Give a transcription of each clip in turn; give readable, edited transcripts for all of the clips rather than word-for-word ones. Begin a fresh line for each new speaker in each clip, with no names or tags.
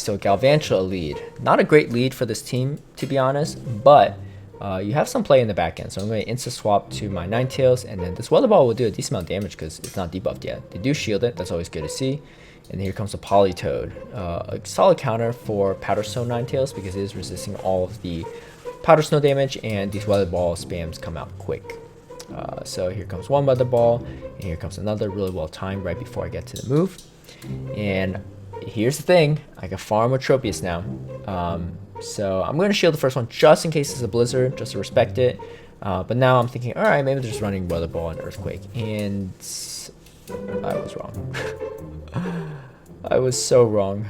So Galvantula lead. Not a great lead for this team, to be honest, but you have some play in the back end. So I'm going to insta swap to my Ninetales, and then this Weather Ball will do a decent amount of damage because it's not debuffed yet. They do shield it, that's always good to see. And here comes the Politoed. A solid counter for Powder Snow Ninetales because it is resisting all of the Powder Snow damage, and these Weather Ball spams come out quick. So here comes one Weather Ball, and here comes another really well timed right before I get to the move. And here's the thing, I can farm with Tropius now. So I'm going to shield the first one just in case it's a Blizzard, just to respect it. But now I'm thinking, alright, maybe they're just running Weather Ball and Earthquake. And I was wrong. I was so wrong.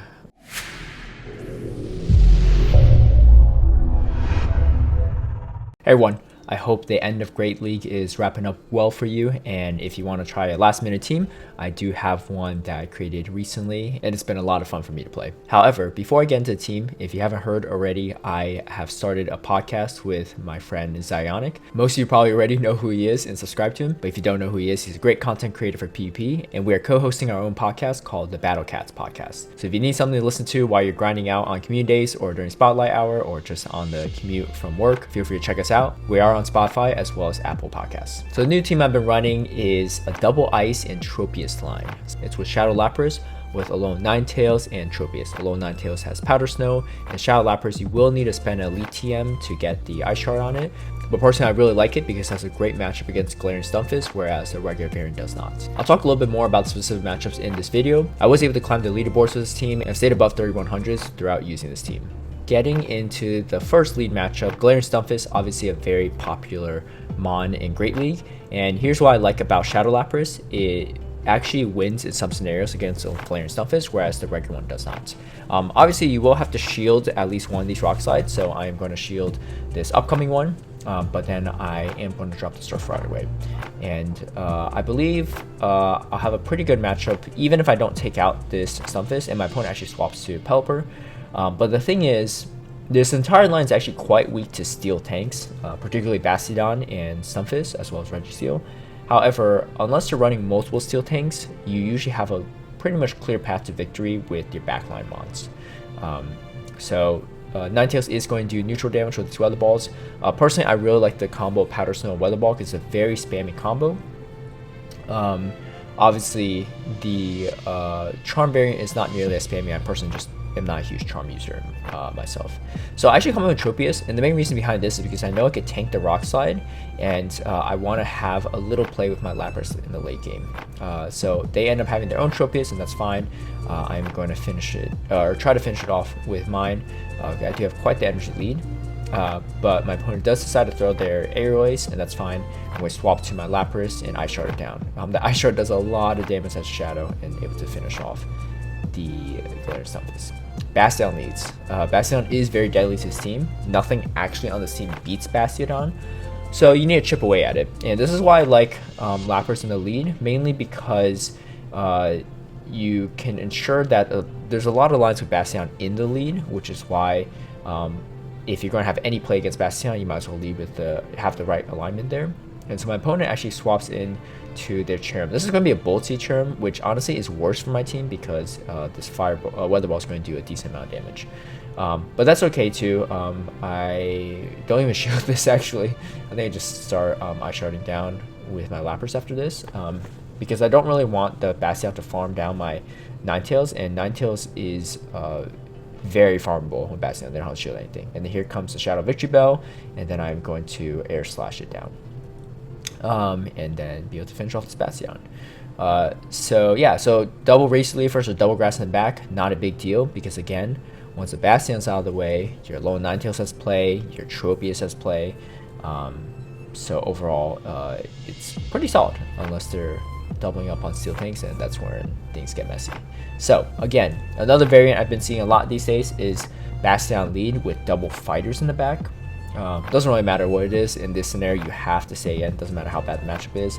Hey everyone. I hope the end of Great League is wrapping up well for you, and if you want to try a last minute team, I do have one that I created recently, and it's been a lot of fun for me to play. However, before I get into the team, if you haven't heard already, I have started a podcast with my friend Zionic. Most of you probably already know who he is and subscribe to him, but if you don't know who he is, he's a great content creator for PvP, and we are co-hosting our own podcast called the Battle Catz podcast. So if you need something to listen to while you're grinding out on community days or during Spotlight Hour or just on the commute from work, feel free to check us out. We are on Spotify as well as Apple Podcasts. So the new team I've been running is a double ice and Tropius line. It's with Shadow Lapras, with Alolan Ninetales and Tropius. Alolan Ninetales has Powder Snow, and Shadow Lapras you will need to spend an Elite TM to get the Ice Shard on it. But personally, I really like it because it has a great matchup against Galarian Stunfisk, whereas the regular variant does not. I'll talk a little bit more about the specific matchups in this video. I was able to climb the leaderboards with this team and stayed above 3100s throughout using this team. Getting into the first lead matchup, Galarian Stunfisk, obviously a very popular mon in Great League, and here's what I like about Shadow Lapras. It actually wins in some scenarios against Galarian Stunfisk, whereas the regular one does not. Obviously, you will have to shield at least one of these rock slides, so I am going to shield this upcoming one, but then I am going to drop the Surf right away. And I believe I'll have a pretty good matchup, even if I don't take out this Stunfisk, and my opponent actually swaps to Pelipper. But the thing is, this entire line is actually quite weak to steel tanks, particularly Bastiodon and Stunfisk, as well as Registeel. However, unless you're running multiple steel tanks, you usually have a pretty much clear path to victory with your backline mons. Ninetales is going to do neutral damage with these Weather Balls. Personally, I really like the combo Powder Snow and Weather Ball because it's a very spammy combo. Obviously, the Charm variant is not nearly as spammy. I personally just am not a huge Charm user myself. So I actually come in with Tropius, and the main reason behind this is because I know I could tank the Rock Slide, and I want to have a little play with my Lapras in the late game. So they end up having their own Tropius, and that's fine. I'm going to finish it, or try to finish it off with mine. I do have quite the energy lead, but my opponent does decide to throw their Aerial Ace, and that's fine. I'm going to swap to my Lapras and Ice Shard it down. The Ice Shard does a lot of damage as Shadow and able to finish off the Galarian Stunfisk. Bastiodon leads. Bastiodon is very deadly to this team. Nothing actually on this team beats Bastiodon, so you need to chip away at it. And this is why I like Lapras in the lead, mainly because you can ensure that there's a lot of lines with Bastiodon in the lead, which is why if you're going to have any play against Bastiodon, you might as well lead with have the right alignment there. And so my opponent actually swaps in to their Cherrim. This is going to be a Boltsy Cherrim, which honestly is worse for my team because this Weather Ball is going to do a decent amount of damage. But that's okay too. I don't even shield this actually. I think I just start Ice Sharding down with my Lapras after this because I don't really want the Bastiodon to farm down my Ninetales, and Ninetales is very farmable with Bastiodon. They don't have to shield anything. And then here comes the Shadow Victory Bell, and then I'm going to Air Slash it down. And then be able to finish off this Bastiodon. So double Race Leafers or double Grass in the back, not a big deal because again, once the Bastiodon's out of the way, your Alolan Ninetales has play, your Tropius has play. So overall, it's pretty solid unless they're doubling up on steel tanks, and that's where things get messy. So again, another variant I've been seeing a lot these days is Bastiodon lead with double fighters in the back. Doesn't really matter what it is in this scenario, you have to stay in. Doesn't matter how bad the matchup is.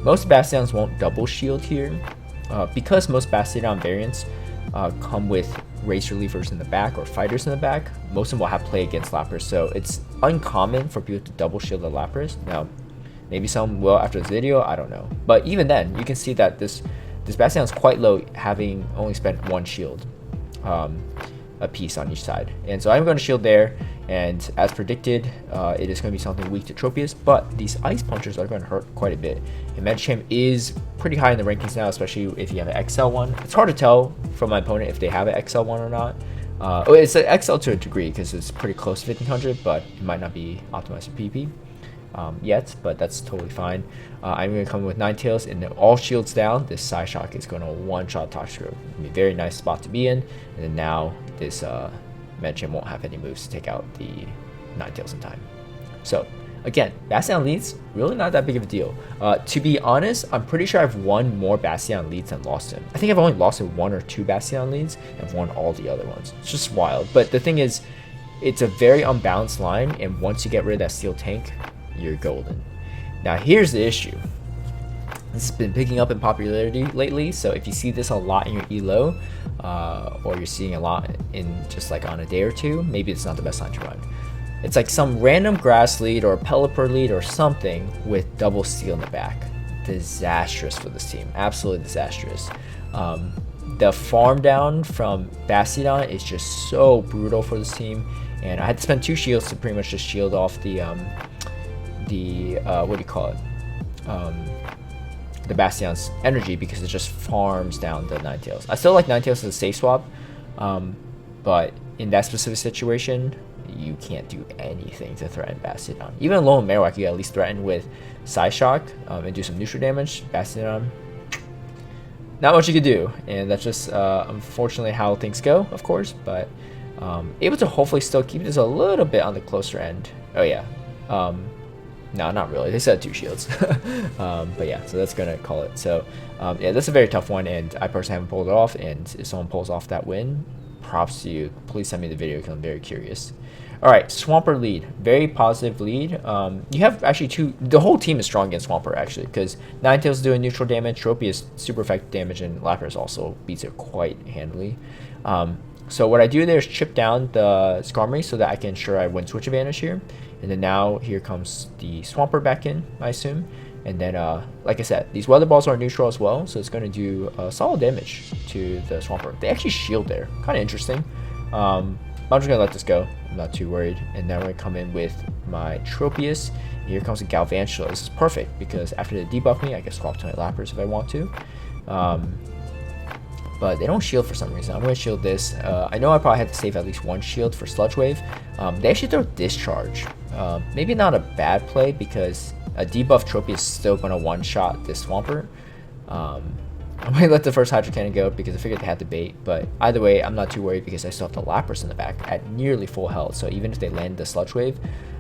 Most Bastiodons won't double shield here because most Bastiodon variants come with Race Relievers in the back or fighters in the back. Most of them will have play against Lapras, so it's uncommon for people to double shield the Lapras. Now maybe some will after this video, I don't know, but even then you can see that this Bastiodon is quite low, having only spent one shield. a piece on each side. And so I'm going to shield there, and as predicted, it is going to be something weak to Tropius, but these Ice Punchers are going to hurt quite a bit. And Medicham is pretty high in the rankings now, especially if you have an XL one. It's hard to tell from my opponent if they have an XL one or not. It's an XL to a degree because it's pretty close to 1500, but it might not be optimized for PvP yet, but that's totally fine. I'm going to come in with Ninetales, and then all shields down. This Psyshock is going to one-shot Toxicroak. It'll be a very nice spot to be in, and then now this Medicham won't have any moves to take out the Ninetales in time. So again, Bastiodon leads, really not that big of a deal. To be honest, I'm pretty sure I've won more Bastiodon leads than lost him. I think I've only lost in 1 or 2 Bastiodon leads and won all the other ones. It's just wild. But the thing is, it's a very unbalanced line, and once you get rid of that steel tank, you're golden. Now here's the issue. This has been picking up in popularity lately, so if you see this a lot in your ELO, or you're seeing a lot in just like on a day or two, maybe it's not the best line to run. It's like some random grass lead or Pelipper lead or something with double steel in the back. Disastrous for this team, absolutely disastrous. The farm down from Bastiodon is just so brutal for this team, and I had to spend 2 shields to pretty much just shield off the what do you call it? The Bastiodon's energy, because it just farms down the Ninetales. I still like Ninetales as a safe swap, but in that specific situation, you can't do anything to threaten Bastiodon. Even Alolan Marowak, you at least threaten with Psyshock and do some neutral damage. Bastiodon, not much you could do, and that's just unfortunately how things go, of course. But able to hopefully still keep this a little bit on the closer end. Oh yeah. No, not really. They said 2 shields. But yeah, so that's going to call it. So yeah, that's a very tough one, and I personally haven't pulled it off. And if someone pulls off that win, props to you. Please send me the video because I'm very curious. All right, Swampert lead. Very positive lead. You have actually the whole team is strong against Swampert, actually, because Ninetales is doing neutral damage, Tropius super effective damage, and Lapras also beats it quite handily. So what I do there is chip down the Skarmory so that I can ensure I win switch advantage here. And then now here comes the Swampert back in, I assume. And then, like I said, these Weather Balls are neutral as well, so it's going to do solid damage to the Swampert. They actually shield there. Kind of interesting. I'm just going to let this go. I'm not too worried. And now we're going to come in with my Tropius. Here comes the Galvantula. This is perfect because after they debuff me, I can swap to my Lapras if I want to. But they don't shield for some reason. I'm going to shield this. I know I probably had to save at least 1 shield for Sludge Wave. They actually throw Discharge. Maybe not a bad play because a debuff Tropius is still going to one-shot this Swampert. I'm going to let the first Hydro Cannon go because I figured they had the bait. But either way, I'm not too worried because I still have the Lapras in the back at nearly full health. So even if they land the Sludge Wave,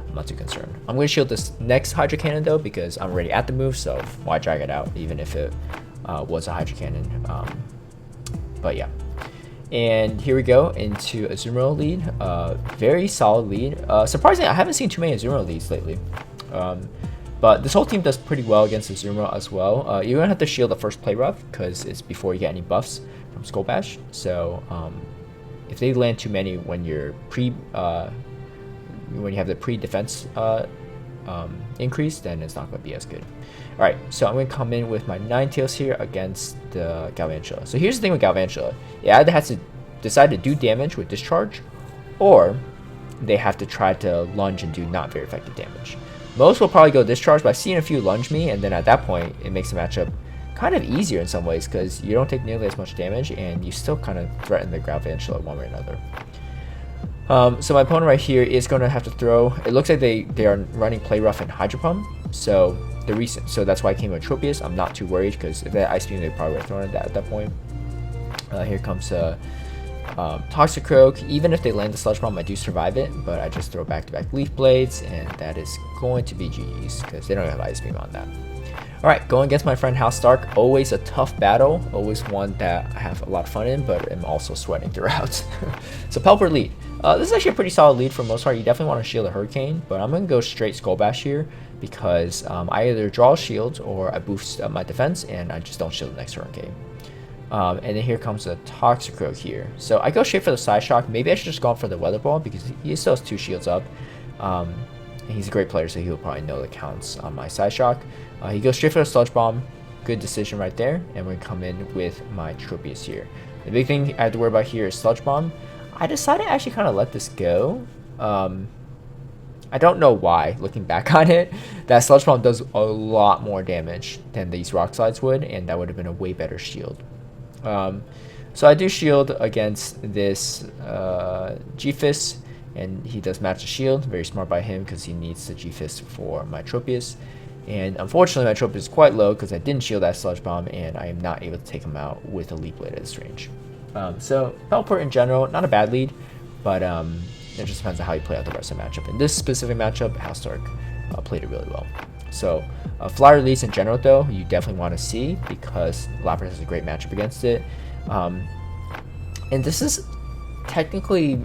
I'm not too concerned. I'm going to shield this next Hydro Cannon though because I'm already at the move. So why drag it out even if it was a Hydro Cannon. But yeah. And here we go into Azumarill lead. Very solid lead. Surprisingly, I haven't seen too many Azumarill leads lately. But this whole team does pretty well against Azumarill as well. You're going to have to shield the first play rough because it's before you get any buffs from Skull Bash. So if they land too many when you're when you have the pre-defense increase, then it's not going to be as good. Alright, so I'm going to come in with my Ninetales here against the Galvantula. So here's the thing with Galvantula. It either has to decide to do damage with Discharge, or they have to try to lunge and do not very effective damage. Most will probably go Discharge, but I've seen a few lunge me, and then at that point, it makes the matchup kind of easier in some ways, because you don't take nearly as much damage, and you still kind of threaten the Galvantula one way or another. So my opponent right here is going to have to throw. It looks like they are running Play Rough and Hydro Pump, so that's why I came with Tropius. I'm not too worried because if that Ice Beam, they probably would have thrown it at that point. Here comes Toxicroak. Even if they land the Sludge Bomb, I do survive it, but I just throw back-to-back Leaf Blades, and that is going to be GG's because they don't have Ice Beam on that. Alright, going against my friend House Stark, always a tough battle, always one that I have a lot of fun in, but I'm also sweating throughout. So Pelipper lead. This is actually a pretty solid lead for the most part. You definitely want to shield a Hurricane, but I'm going to go straight Skull Bash here because I either draw a shield or I boost my defense, and I just don't shield the next Hurricane. And then here comes a Toxicroak here. So I go straight for the Side Shock. Maybe I should just go for the Weather Ball because he still has 2 shields up. And he's a great player, so he'll probably know the counts on my Side Shock. He goes straight for the Sludge Bomb. Good decision right there. And we're going to come in with my Tropius here. The big thing I have to worry about here is Sludge Bomb. I decided to actually kind of let this go. I don't know why, looking back on it, that Sludge Bomb does a lot more damage than these Rock Slides would, and that would have been a way better shield. So I do shield against this G-Fist, and he does match the shield. Very smart by him because he needs the G-Fist for my Tropius. And unfortunately, my Tropius is quite low because I didn't shield that Sludge Bomb, and I am not able to take him out with a Leaf Blade at this range. So Pelipper in general, not a bad lead, but it just depends on how you play out the rest of the matchup. In this specific matchup, Housedark played it really well. So Flyer leads in general, though, you definitely want to see because Lapras has a great matchup against it. And this is technically,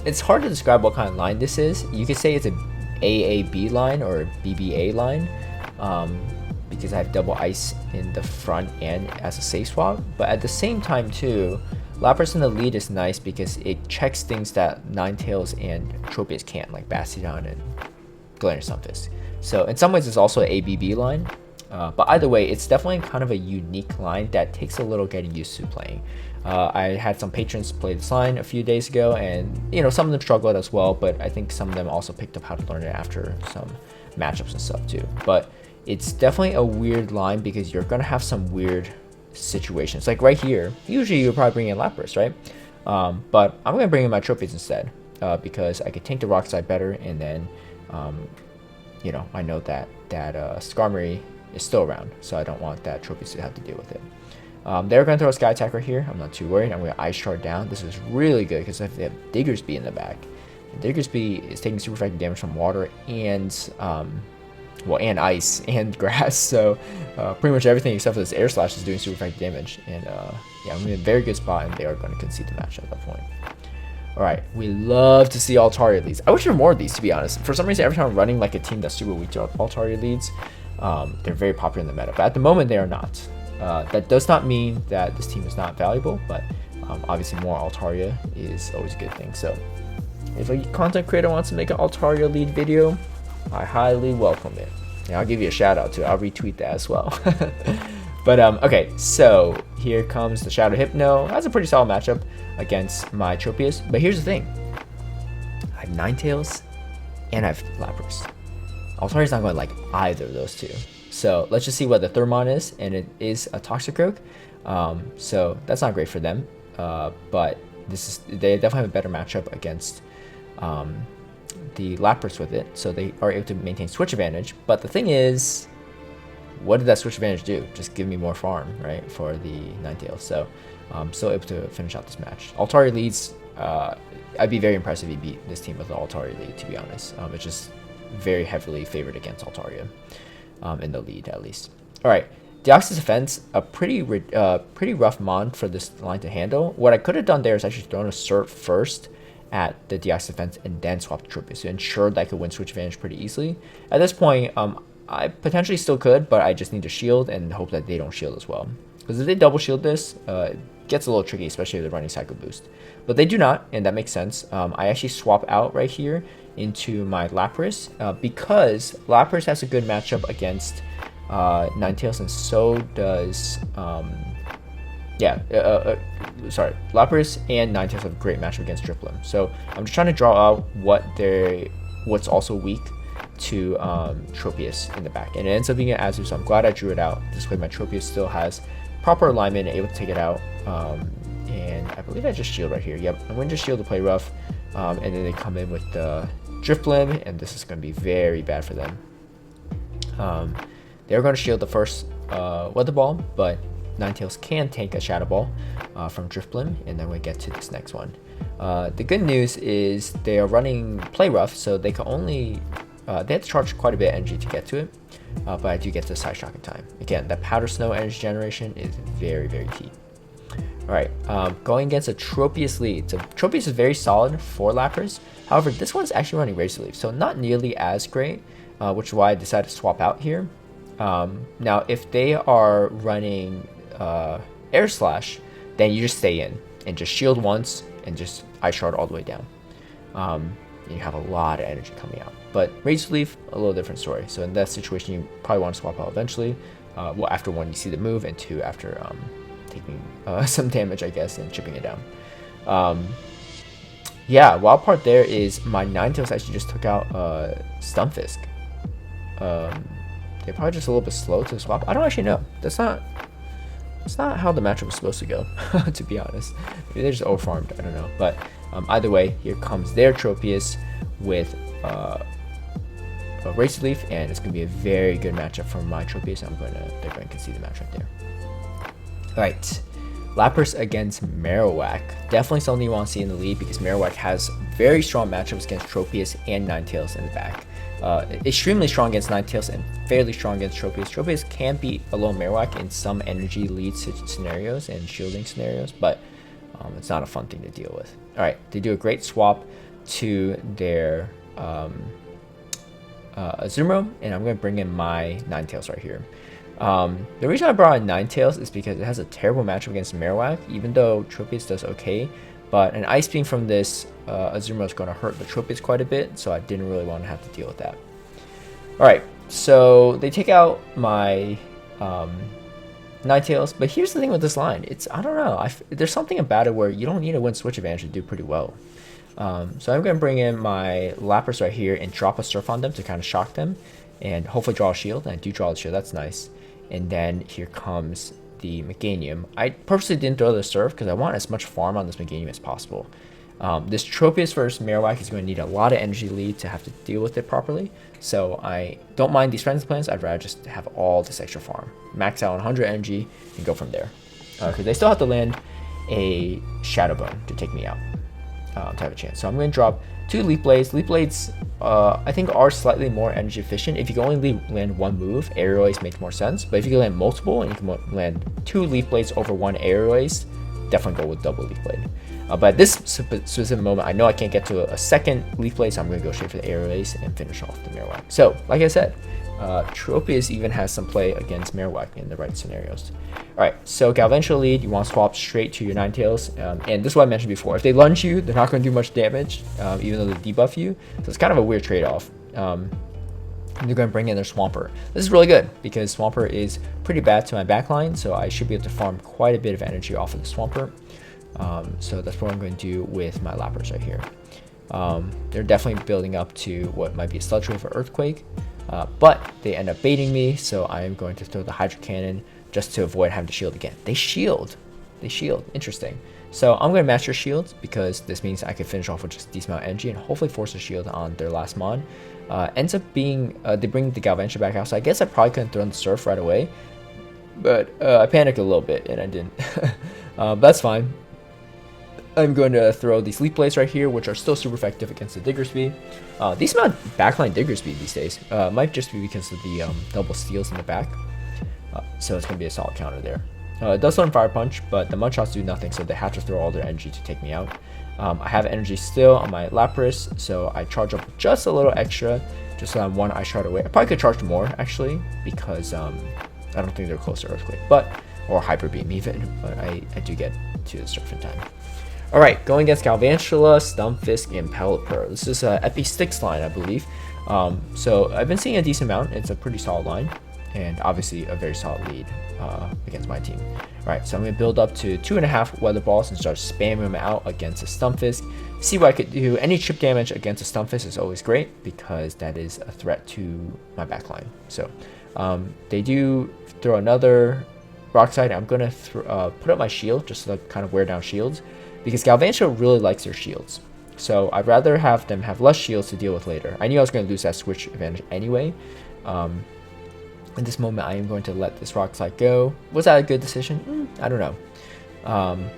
it's hard to describe what kind of line this is. You could say it's a AAB line or a BBA line because I have double ice in the front end as a safe swap. But at the same time, too, Lapras in the lead is nice because it checks things that Ninetales and Tropius can't, like Bastiodon and Galarian Stunfisk. So in some ways, it's also an ABB line. But either way, it's definitely kind of a unique line that takes a little getting used to playing. I had some patrons play this line a few days ago, and some of them struggled as well, but I think some of them also picked up how to learn it after some matchups and stuff too. But it's definitely a weird line because you're going to have some weird situations. Like right here, usually you would probably bring in Lapras, right? But I'm going to bring in my Tropius instead because I could tank the Rock Slide better, and then I know that Skarmory is still around, so I don't want that Tropius to have to deal with it. They're going to throw a Sky Attack right here. I'm not too worried. I'm going to Ice Shard down. This is really good because if they have Diggersby in the back, and Diggersby is taking super effective damage from water and and ice and grass. So pretty much everything except for this Air Slash is doing super effective damage. And yeah, I'm in a very good spot, and they are going to concede the match at that point. All right, we love to see Altaria leads. I wish there were more of these, to be honest. For some reason, every time I'm running like a team that's super weak to Altaria leads, they're very popular in the meta. But at the moment, they are not. That does not mean that this team is not valuable, but obviously more Altaria is always a good thing. So if a content creator wants to make an Altaria lead video, I highly welcome it. And I'll give you a shout out too. I'll retweet that as well. But okay, so here comes the Shadow Hypno. That's a pretty solid matchup against my Tropius. But here's the thing. I have Ninetales and I have Lapras. Altaria's not going to like either of those two. So let's just see what the Thermon is, and it is a Toxicroak. So that's not great for them. But they definitely have a better matchup against the Lapras with it. So they are able to maintain switch advantage. But the thing is, what did that switch advantage do? Just give me more farm, right, for the Ninetales. So I'm still able to finish out this match. Altaria leads, I'd be very impressed if he beat this team with the Altaria lead, to be honest. It's just very heavily favored against Altaria in the lead, at least. All right, Deoxys Defense, a pretty rough mon for this line to handle. What I could have done there is actually thrown a Surf first at the Deoxys Defense and then swap the Tropius to ensure that I could win switch advantage pretty easily. At this point, I potentially still could, but I just need to shield and hope that they don't shield as well. Because if they double shield this, it gets a little tricky, especially if they're running Psycho Boost. But they do not, and that makes sense. I actually swap out right here into my Lapras because Lapras has a good matchup against Ninetales, and so does Lapras and Ninetales have a great matchup against Drifblim. So I'm just trying to draw out what's also weak to Tropius in the back, and it ends up being an Azu, so I'm glad I drew it out. This way my Tropius still has proper alignment and able to take it out. And I believe I just shield right here. Yep, I'm going to just shield to play rough, and then they come in with the Drifblim, and this is going to be very bad for them. They're going to shield the first Weather Ball, but Ninetales can tank a Shadow Ball from Drifblim, and then we get to this next one. The good news is they are running Play Rough, so they can only they have to charge quite a bit of energy to get to it, but I do get the Side Shock in time. Again, that Powder Snow energy generation is very, very key. Alright, going against a Tropius lead. So Tropius is very solid for Lapras. However, this one's actually running Razor Leaf, so not nearly as great, which is why I decided to swap out here. Now, if they are running Air Slash, then you just stay in and just shield once and just Ice Shard all the way down. You have a lot of energy coming out. But Razor Leaf, a little different story. So in that situation, you probably want to swap out eventually. Well, after one, you see the move, and two, after taking some damage, I guess, and chipping it down. Yeah, wild part there is my Ninetales actually just took out Stunfisk. They're probably just a little bit slow to swap. I don't actually know. That's not how the matchup was supposed to go, to be honest. Maybe they're just overfarmed. I don't know. But either way, here comes their Tropius with a Razor Leaf, and it's going to be a very good matchup for my Tropius. They're going to concede the match right there. All right. Lapras against Marowak. Definitely something you want to see in the lead because Marowak has very strong matchups against Tropius and Ninetales in the back. Extremely strong against Ninetales and fairly strong against Tropius. Tropius can beat Alolan Marowak in some energy lead scenarios and shielding scenarios, but it's not a fun thing to deal with. Alright, they do a great swap to their Azumarill, and I'm going to bring in my Ninetales right here. The reason I brought in Ninetales is because it has a terrible matchup against Marowak, even though Tropius does okay. But an Ice Beam from this Azumarill is going to hurt the Tropius quite a bit, so I didn't really want to have to deal with that. Alright, so they take out my Ninetales, but here's the thing with this line. I don't know, there's something about it where you don't need a win switch advantage to do pretty well. So I'm going to bring in my Lapras right here and drop a Surf on them to kind of shock them, and hopefully draw a shield, and I do draw the shield, that's nice. And then here comes the Meganium. I purposely didn't throw the Surf because I want as much farm on this Meganium as possible. This Tropius versus Marowak is going to need a lot of energy lead to have to deal with it properly. So I don't mind these friendly plans. I'd rather just have all this extra farm. Max out on 100 energy and go from there. Because they still have to land a Shadow Bone to take me out to have a chance. So I'm going to drop 2 Leaf Blades. Leaf Blades I think are slightly more energy efficient. If you can only land one move, Aerial Ace makes more sense. But if you can land multiple and you can land 2 Leaf Blades over 1 Aerial Ace, definitely go with double Leaf Blade. But at this specific moment, I know I can't get to a second Leaf Blade, so I'm going to go straight for the Aerial Ace and finish off the Marowak. So, like I said, Tropius even has some play against Marowak in the right scenarios. Alright, so Galvantula lead, you want to swap straight to your Ninetales. And this is what I mentioned before. If they lunge you, they're not going to do much damage, even though they debuff you. So it's kind of a weird trade-off. And they're going to bring in their Swampert. This is really good because Swampert is pretty bad to my backline, so I should be able to farm quite a bit of energy off of the Swampert. So that's what I'm going to do with my Lapras right here. They're definitely building up to what might be a Sludge Wave or Earthquake, but they end up baiting me, so I am going to throw the Hydro Cannon just to avoid having to shield again. They shield. Interesting. So I'm going to match their shields because this means I can finish off with just a decent amount of energy and hopefully force a shield on their last mon. Ends up being, they bring the Galvantula back out, so I guess I probably couldn't throw in the Surf right away, but I panicked a little bit and I didn't. But that's fine. I'm going to throw these Leaf Blades right here, which are still super effective against the Diggersby. Decent amount of backline Diggersby these days. Might just be because of the double steals in the back. So it's going to be a solid counter there. It does learn Fire Punch, but the Mudshots do nothing, so they have to throw all their energy to take me out. I have energy still on my Lapras, so I charge up just a little extra, just so I'm 1 Ice Shard away. I probably could charge more, actually, because I don't think they're close to Earthquake, or Hyper Beam even, but I do get to the Surf in time. Alright, going against Galvantula, Stunfisk, and Pelipper. This is a Epi Styx line, I believe. So I've been seeing a decent amount. It's a pretty solid line, and obviously a very solid lead against my team. Alright, so I'm going to build up to 2.5 Weather Balls and start spamming them out against a Stunfisk. See what I could do. Any chip damage against a Stunfisk is always great because that is a threat to my backline. So they do throw another Rock Slide. I'm going to put up my shield just to kind of wear down shields, because Galvantula really likes their shields. So I'd rather have them have less shields to deal with later. I knew I was going to lose that switch advantage anyway. In this moment, I am going to let this Rock Slide go. Was that a good decision? I don't know.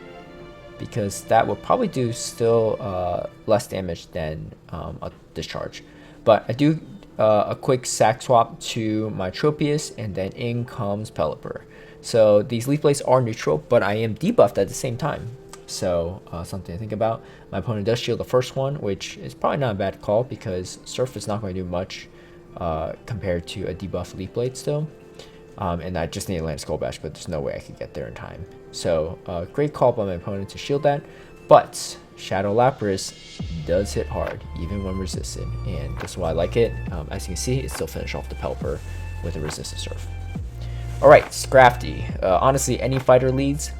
Because that would probably do still less damage than a Discharge. But I do a quick sack swap to my Tropius, and then in comes Pelipper. So these Leaf Blades are neutral, but I am debuffed at the same time. So something to think about. My opponent does shield the first one, which is probably not a bad call because Surf is not going to do much compared to a debuff Leaf Blade still. And I just need to land Skull Bash, but there's no way I could get there in time. So great call by my opponent to shield that. But Shadow Lapras does hit hard, even when resisted. And that's why I like it. As you can see, it still finished off the Pelipper with a resisted Surf. Alright, Scrafty. Honestly, any fighter leads,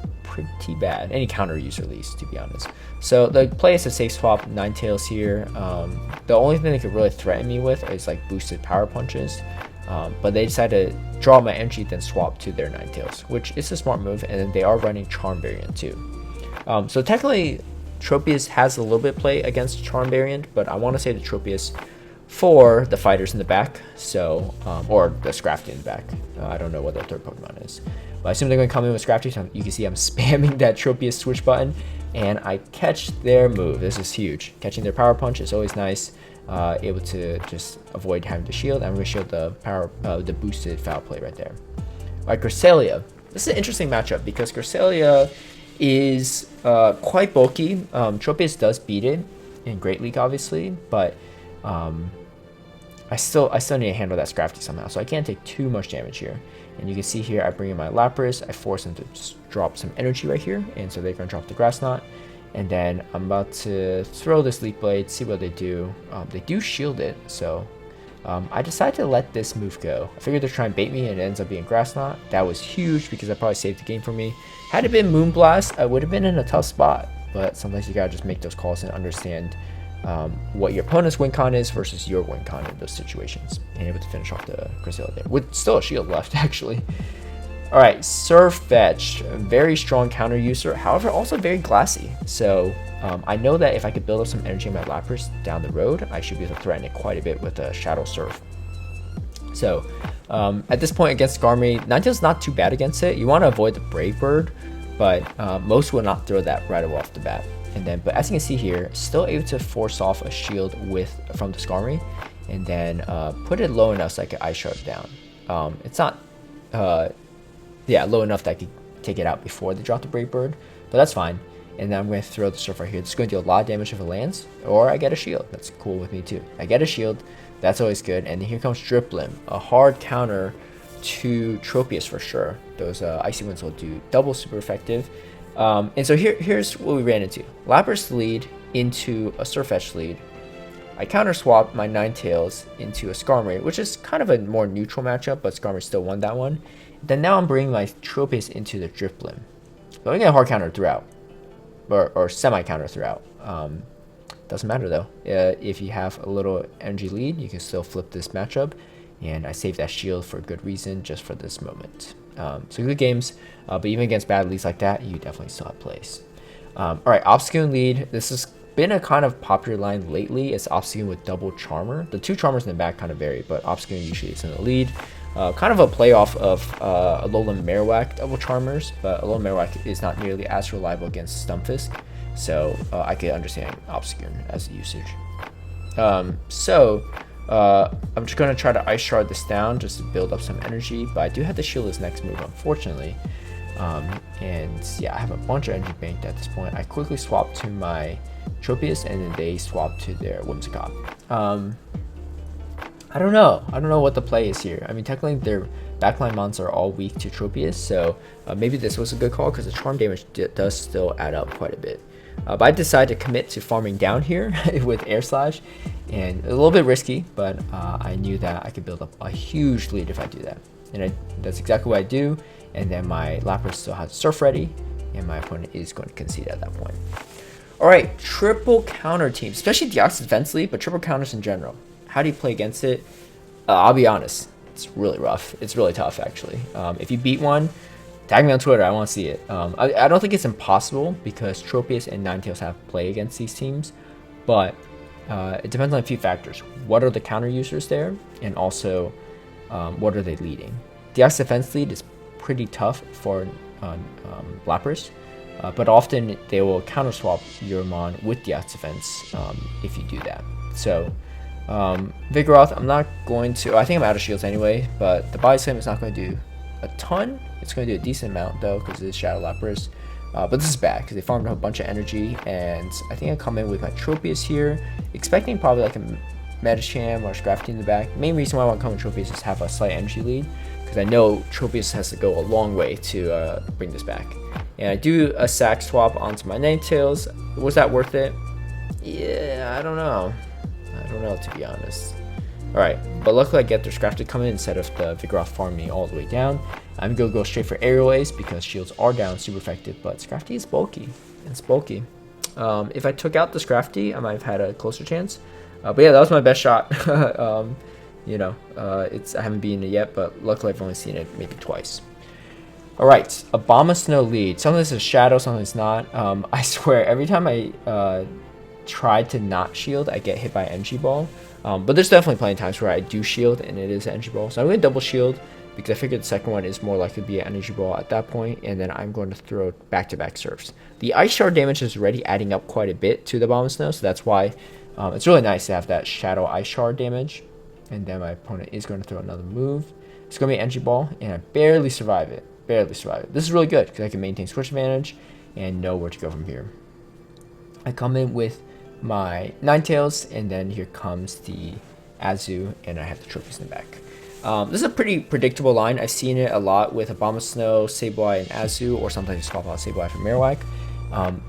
pretty bad. Any counter user at least, to be honest. So the play is a safe swap Ninetales here. The only thing they could really threaten me with is like boosted power punches. But they decided to draw my energy, then swap to their Ninetales, which is a smart move, and then they are running Charm Variant too. So technically, Tropius has a little bit of play against Charm Variant, but I want to say the Tropius for the fighters in the back, so or the Scrafty in the back. I don't know what their third Pokemon is, but I assume they're going to come in with Scrafty. So you can see I'm spamming that Tropius switch button, and I catch their move. This is huge. Catching their Power Punch is always nice. Able to just avoid having to shield. I'm going to shield the boosted foul play right there. Like Cresselia. This is an interesting matchup because Cresselia is quite bulky. Tropius does beat it in Great League, obviously, but I still need to handle that Scrafty somehow, so I can't take too much damage here. And you can see here, I bring in my Lapras, I force them to just drop some energy right here, and so they're going to drop the Grass Knot. And then I'm about to throw this Leaf Blade, see what they do. They do shield it, so I decided to let this move go. I figured they're trying to bait me, and it ends up being Grass Knot. That was huge because that probably saved the game for me. Had it been Moonblast, I would have been in a tough spot, but sometimes you gotta just make those calls and understand what your opponent's win con is versus your win con in those situations. And able to finish off the Cresselia there with still a shield left, actually. All right, Sirfetch'd, very strong counter user, however also very glassy. So I know that if I could build up some energy in my Lapras down the road, I should be able to threaten it quite a bit with a Shadow Surf. So at this point against Skarmory, Ninetales not too bad against it. You want to avoid the Brave Bird, but most will not throw that right off the bat. And then, but as you can see here, still able to force off a shield from the Skarmory, and then put it low enough so I can Ice Shard down. It's not low enough that I could take it out before they drop the Brave Bird, but that's fine. And then I'm going to throw the Surf right here. It's going to do a lot of damage if it lands, or I get a shield. That's cool with me too. I get a shield, that's always good. And then here comes Drifblim, a hard counter to Tropius for sure. Those Icy Winds will do double super effective. And so here's what we ran into. Lapras lead into a Sirfetch'd lead. I counter swap my Ninetales into a Skarmory, which is kind of a more neutral matchup, but Skarmory still won that one. Then now I'm bringing my Tropius into the Drifblim. So I get a hard counter throughout, or semi-counter throughout. Doesn't matter though. If you have a little energy lead, you can still flip this matchup. And I saved that shield for a good reason, just for this moment. So good games, but even against bad leads like that, you definitely still have place. All right, Obstagoon lead. This has been a kind of popular line lately. It's Obstagoon with double Charmer. The two Charmers in the back kind of vary, but Obstagoon usually is in the lead. Kind of a playoff of Alolan Marowak double Charmers, but Alolan Marowak is not nearly as reliable against Stunfisk, so I could understand Obstagoon as a usage. I'm just going to try to Ice Shard this down just to build up some energy, but I do have to shield this next move, unfortunately. And yeah, I have a bunch of energy banked at this point. I quickly swap to my Tropius, and then they swap to their Whimsicott. I don't know what the play is here. I mean, technically their backline mons are all weak to Tropius, so maybe this was a good call because the charm damage does still add up quite a bit. But I decided to commit to farming down here with Air Slash, and a little bit risky, but I knew that I could build up a huge lead if I do that. And that's exactly what I do, and then my Lapras still has Surf ready, and my opponent is going to concede at that point. Alright, triple counter team, especially Deoxys Defense lead, but triple counters in general. How do you play against it? I'll be honest, it's really rough. It's really tough, actually. If you beat one, tag me on Twitter. I want to see it. I don't think it's impossible because Tropius and Ninetales have play against these teams, but it depends on a few factors. What are the counter users there, and also what are they leading? Deoxys Defense lead is pretty tough for Lapras, but often they will counter swap your mon with Deoxys Defense if you do that. So Vigoroth, I'm not going to. I think I'm out of shields anyway, but the Body Slam is not going to do a ton. It's going to do a decent amount though because it is Shadow Lapras. But this is bad because they farmed a bunch of energy, and I think I come in with my Tropius here, expecting probably like a Medicham or Scrafty in the back. Main reason why I want to come with Tropius is to have a slight energy lead, because I know Tropius has to go a long way to bring this back. And I do a sack swap onto my Ninetales. Was that worth it? Yeah, I don't know. To be honest. Alright, but luckily I get their Scrafty come in instead of the Vigoroth farm me all the way down. I'm gonna go straight for Aerial Ace because shields are down, super effective, but Scrafty is bulky. It's bulky. If I took out the Scrafty, I might have had a closer chance. But yeah, that was my best shot. You know, I haven't beaten it yet, but luckily I've only seen it maybe twice. All right, Abomasnow lead. Some of this is shadow, some of it's not. I swear, every time I try to not shield, I get hit by Energy Ball. But there's definitely plenty of times where I do shield and it is an Energy Ball. So I'm going to double shield because I figured the second one is more likely to be an Energy Ball at that point, and then I'm going to throw back-to-back Surfs. The Ice Shard damage is already adding up quite a bit to the Abomasnow, so that's why it's really nice to have that Shadow Ice Shard damage. And then my opponent is going to throw another move. It's going to be an Energy Ball, and I barely survive it. This is really good because I can maintain switch advantage and know where to go from here. I come in with my Ninetales, and then here comes the Azu, and I have the Tropius in the back. This is a pretty predictable line. I've seen it a lot with Abomasnow, Sableye, and Azu, or sometimes swap out Sableye for Marowak.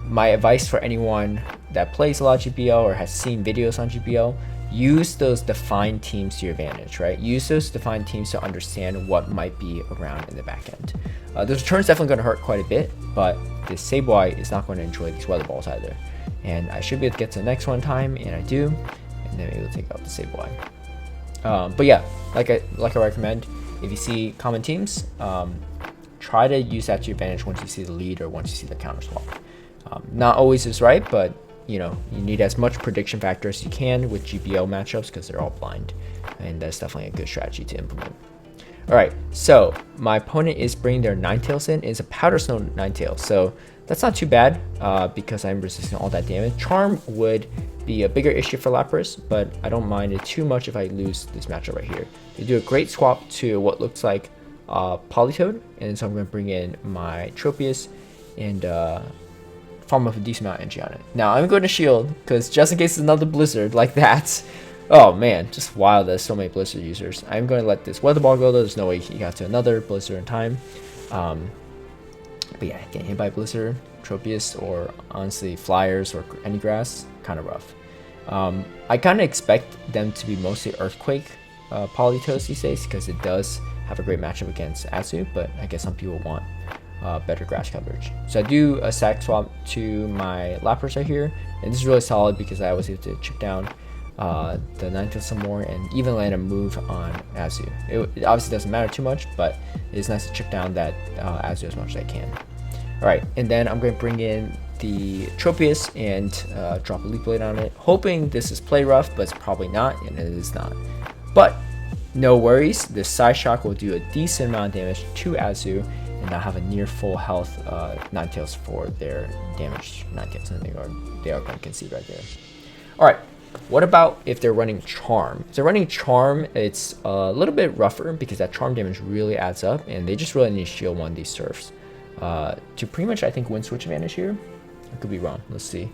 My advice for anyone that plays a lot of GPL or has seen videos on GPL, use those defined teams to your advantage, right? Use those defined teams to understand what might be around in the back end. The return's definitely going to hurt quite a bit, but this Sableye is not going to enjoy these weather balls either. And I should be able to get to the next one in time, and I do, and then maybe we'll take out the Sableye. But yeah, like I recommend, if you see common teams, try to use that to your advantage once you see the lead or once you see the counter swap. Not always is right, but you know, you need as much prediction factor as you can with GPL matchups because they're all blind, and that's definitely a good strategy to implement. All right, so my opponent is bringing their Ninetales in. It's a Powder Snow Ninetales, so that's not too bad because I'm resisting all that damage. Charm would be a bigger issue for Lapras, but I don't mind it too much if I lose this matchup right here. They do a great swap to what looks like Politoed, and so I'm going to bring in my Tropius and farm up a decent amount of energy on it. Now I'm going to shield because just in case it's another Blizzard like that. Oh man, just wild. There's so many Blizzard users. I'm going to let this Weather Ball go though. There's no way he got to another Blizzard in time. But yeah, getting hit by Blizzard, Tropius, or honestly Flyers or any grass, kind of rough. I kind of expect them to be mostly Earthquake Politoes these days because it does have a great matchup against Azu, but I guess some people want better grass coverage. So I do a sack swap to my Lapras right here, and this is really solid because I was able to chip down the Ninetales some more and even land a move on Azu. It obviously doesn't matter too much, but it's nice to chip down that Azu as much as I can. Alright, and then I'm going to bring in the Tropius and drop a Leaf Blade on it, hoping this is play rough, but it's probably not, and it is not. But no worries, this Psy Shock will do a decent amount of damage to Azu, and now have a near full health Ninetales for their damaged Ninetales, and they are going to concede right there. Alright, what about if they're running Charm? If they're running Charm, it's a little bit rougher because that Charm damage really adds up, and they just really need to shield one of these Surfs to pretty much, I think, win switch advantage here. I could be wrong, let's see.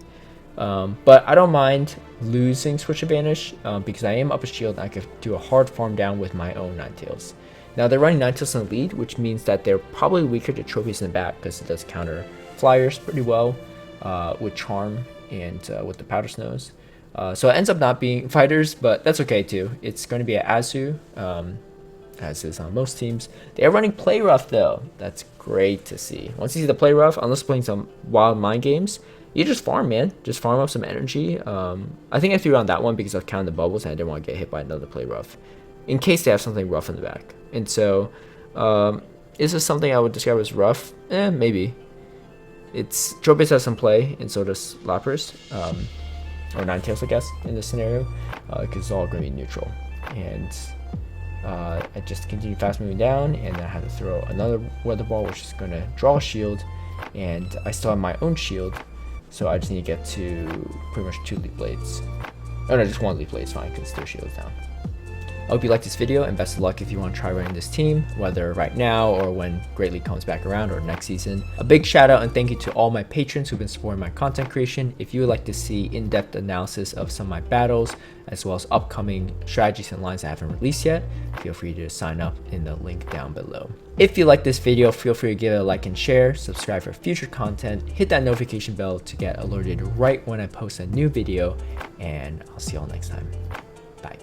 But I don't mind losing switch advantage because I am up a shield and I could do a hard farm down with my own Ninetales. Now they're running Ninetales in the lead, which means that they're probably weaker to Tropius in the back because it does counter Flyers pretty well with Charm and with the Powder Snows. So it ends up not being fighters, but that's okay too. It's going to be an Azu, as is on most teams. They are running Play Rough though. That's great to see. Once you see the Play Rough, unless playing some wild mind games, you just farm, man. Just farm up some energy. I think I threw on that one because I was counting the bubbles and I didn't want to get hit by another Play Rough in case they have something rough in the back. And so, is this something I would describe as rough? Maybe. It's Tropius has some play, and so does Lapras, or Ninetales, I guess, in this scenario, because it's all going to be neutral. And I just continue fast moving down, and then I have to throw another Weather Ball, which is going to draw a shield, and I still have my own shield, so I just need to get to pretty much 2 Leaf Blades. Oh no, just 1 Leaf Blade is fine, because their shield's down. I hope you liked this video, and best of luck if you want to try running this team, whether right now or when Great League comes back around or next season. A big shout out and thank you to all my patrons who've been supporting my content creation. If you would like to see in-depth analysis of some of my battles, as well as upcoming strategies and lines I haven't released yet, feel free to sign up in the link down below. If you like this video, feel free to give it a like and share, subscribe for future content, hit that notification bell to get alerted right when I post a new video, and I'll see y'all next time. Bye.